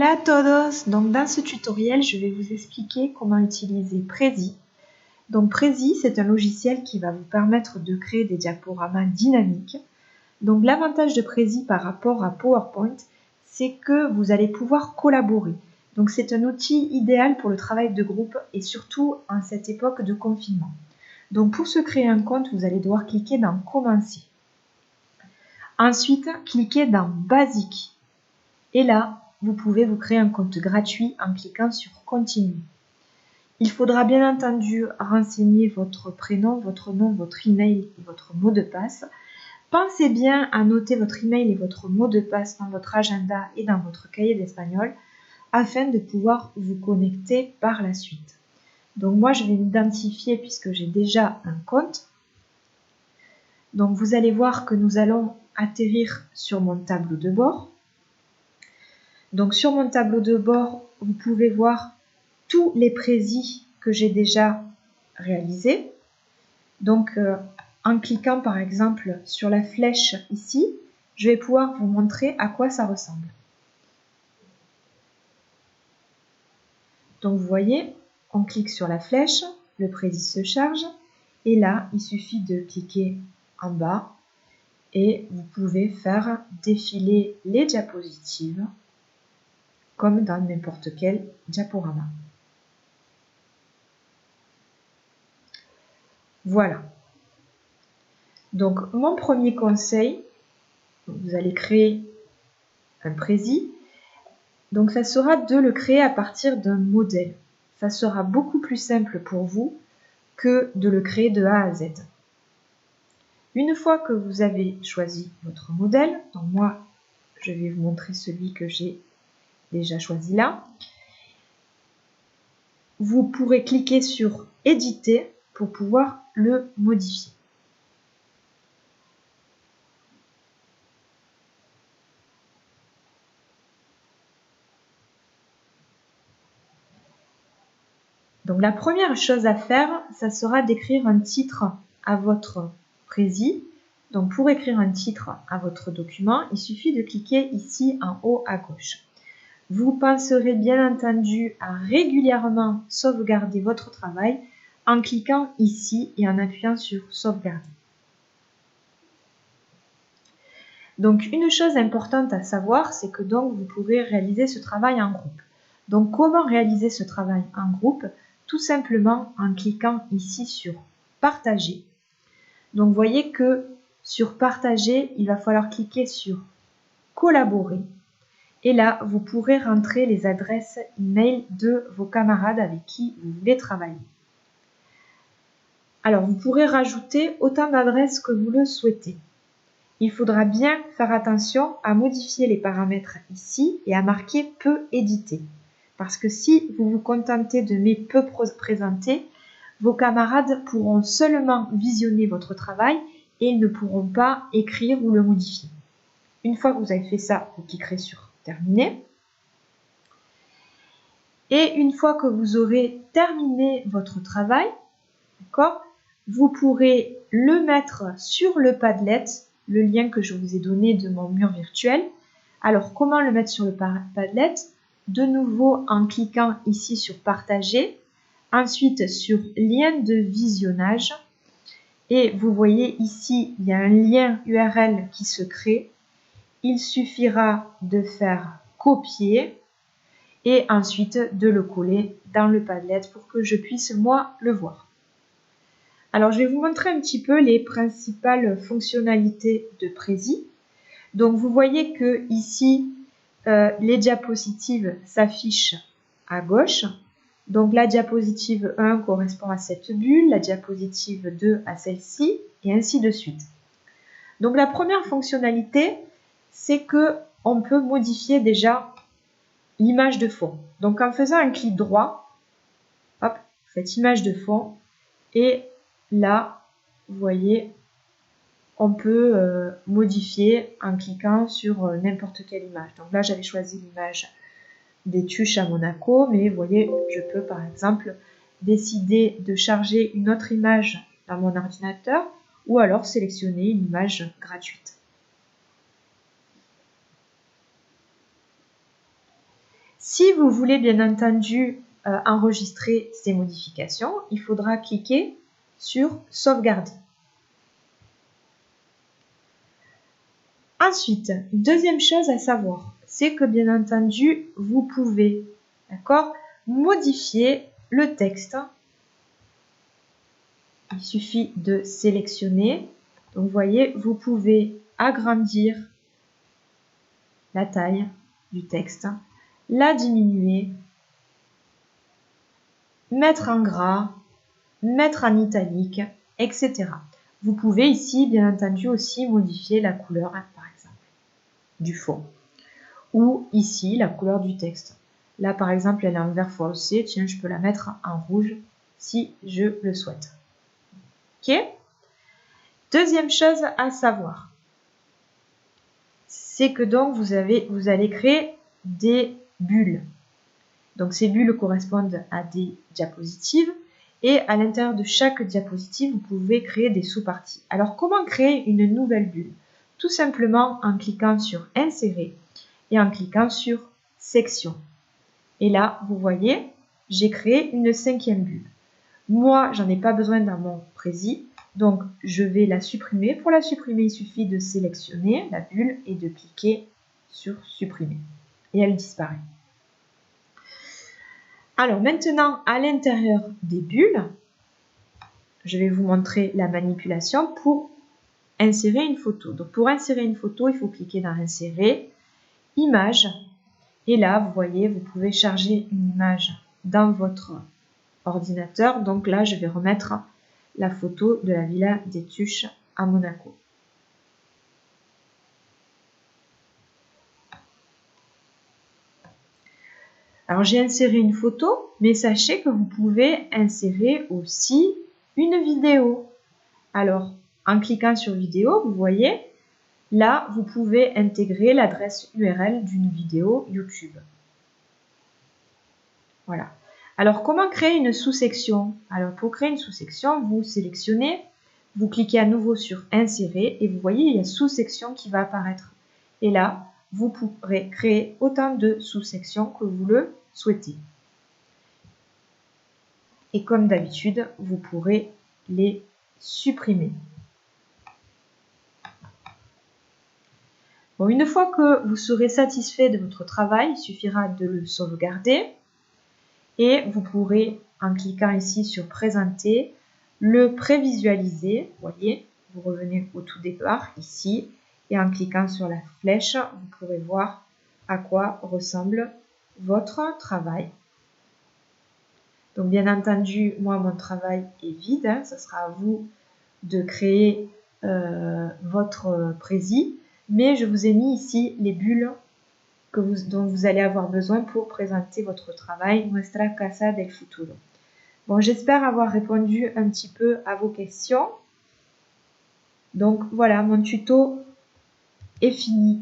Hola a todos! Donc dans ce tutoriel, je vais vous expliquer comment utiliser Prezi. Donc Prezi, c'est un logiciel qui va vous permettre de créer des diaporamas dynamiques. Donc l'avantage de Prezi par rapport à PowerPoint, c'est que vous allez pouvoir collaborer. Donc c'est un outil idéal pour le travail de groupe et surtout en cette époque de confinement. Donc pour se créer un compte, vous allez devoir cliquer dans Commencer. Ensuite, cliquez dans Basique. Et là, vous pouvez vous créer un compte gratuit en cliquant sur Continuer. Il faudra bien entendu renseigner votre prénom, votre nom, votre email et votre mot de passe. Pensez bien à noter votre email et votre mot de passe dans votre agenda et dans votre cahier d'espagnol afin de pouvoir vous connecter par la suite. Donc moi, je vais m'identifier puisque j'ai déjà un compte. Donc vous allez voir que nous allons atterrir sur mon tableau de bord. Donc sur mon tableau de bord, vous pouvez voir tous les présis que j'ai déjà réalisés. Donc en cliquant par exemple sur la flèche ici, je vais pouvoir vous montrer à quoi ça ressemble. Donc vous voyez, on clique sur la flèche, le présis se charge et là, il suffit de cliquer en bas et vous pouvez faire défiler les diapositives comme dans n'importe quel diaporama. Voilà. Donc, mon premier conseil, vous allez créer un présis. Donc, ça sera de le créer à partir d'un modèle. Ça sera beaucoup plus simple pour vous que de le créer de A à Z. Une fois que vous avez choisi votre modèle, donc moi, je vais vous montrer celui que j'ai déjà choisi là. Vous pourrez cliquer sur Éditer pour pouvoir le modifier. Donc la première chose à faire, ça sera d'écrire un titre à votre présis. Donc pour écrire un titre à votre document, il suffit de cliquer ici en haut à gauche. Vous penserez bien entendu à régulièrement sauvegarder votre travail en cliquant ici et en appuyant sur Sauvegarder. Donc une chose importante à savoir, c'est que donc vous pourrez réaliser ce travail en groupe. Donc comment réaliser ce travail en groupe? Tout simplement en cliquant ici sur Partager. Donc vous voyez que sur Partager, il va falloir cliquer sur Collaborer. Et là, vous pourrez rentrer les adresses email de vos camarades avec qui vous voulez travailler. Alors, vous pourrez rajouter autant d'adresses que vous le souhaitez. Il faudra bien faire attention à modifier les paramètres ici et à marquer « Peu édité ». Parce que si vous vous contentez de mes « Peu présentés », vos camarades pourront seulement visionner votre travail et ils ne pourront pas écrire ou le modifier. Une fois que vous avez fait ça, vous cliquerez sur « Terminer ». Et une fois que vous aurez terminé votre travail, d'accord, vous pourrez le mettre sur le Padlet, le lien que je vous ai donné de mon mur virtuel. Alors, comment le mettre sur le Padlet? De nouveau, en cliquant ici sur Partager, ensuite sur Lien de visionnage. Et vous voyez ici, il y a un lien URL qui se crée. Il suffira de faire copier et ensuite de le coller dans le Padlet pour que je puisse moi le voir. Alors je vais vous montrer un petit peu les principales fonctionnalités de Prezi. Donc vous voyez que ici les diapositives s'affichent à gauche. Donc la diapositive 1 correspond à cette bulle, la diapositive 2 à celle-ci et ainsi de suite. Donc la première fonctionnalité, c'est que on peut modifier déjà l'image de fond. Donc en faisant un clic droit, hop, cette image de fond, et là, vous voyez, on peut modifier en cliquant sur n'importe quelle image. Donc là, j'avais choisi l'image des Tuches à Monaco, mais vous voyez, je peux par exemple décider de charger une autre image dans mon ordinateur ou alors sélectionner une image gratuite. Si vous voulez bien entendu enregistrer ces modifications, il faudra cliquer sur sauvegarder. Ensuite, deuxième chose à savoir, c'est que bien entendu, vous pouvez, d'accord, modifier le texte. Il suffit de sélectionner. Donc, vous voyez, vous pouvez agrandir la taille du texte, la diminuer, mettre en gras, mettre en italique, etc. Vous pouvez ici, bien entendu, aussi modifier la couleur, par exemple, du fond. Ou ici, la couleur du texte. Là, par exemple, elle est en vert foncé. Tiens, je peux la mettre en rouge si je le souhaite. Ok ? Deuxième chose à savoir, c'est que donc vous allez créer des bulles. Donc ces bulles correspondent à des diapositives et à l'intérieur de chaque diapositive, vous pouvez créer des sous-parties. Alors comment créer une nouvelle bulle? Tout simplement en cliquant sur Insérer et en cliquant sur Section. Et là, vous voyez, j'ai créé une 5e bulle. Moi, j'en ai pas besoin dans mon prési, donc je vais la supprimer. Pour la supprimer, il suffit de sélectionner la bulle et de cliquer sur Supprimer. Et elle disparaît. Alors maintenant, à l'intérieur des bulles, je vais vous montrer la manipulation pour insérer une photo. Donc pour insérer une photo, il faut cliquer dans Insérer, Image. Et là, vous voyez, vous pouvez charger une image dans votre ordinateur. Donc là, je vais remettre la photo de la Villa des Tuches à Monaco. Alors j'ai inséré une photo, mais sachez que vous pouvez insérer aussi une vidéo. Alors en cliquant sur vidéo, vous voyez, là vous pouvez intégrer l'adresse URL d'une vidéo YouTube. Voilà. Alors comment créer une sous-section? Alors pour créer une sous-section, vous sélectionnez, vous cliquez à nouveau sur Insérer et vous voyez, il y a sous-section qui va apparaître. Et là, vous pourrez créer autant de sous-sections que vous le souhaitez. Et comme d'habitude, vous pourrez les supprimer. Bon, une fois que vous serez satisfait de votre travail, il suffira de le sauvegarder. Et vous pourrez, en cliquant ici sur Présenter, le prévisualiser. Vous voyez, vous revenez au tout départ, ici. Et en cliquant sur la flèche, vous pourrez voir à quoi ressemble votre travail. Donc bien entendu, moi mon travail est vide, hein, ça sera à vous de créer votre prési, mais je vous ai mis ici les bulles dont vous allez avoir besoin pour présenter votre travail, Nuestra Casa del Futuro. Bon, j'espère avoir répondu un petit peu à vos questions. Donc voilà, mon tuto est fini.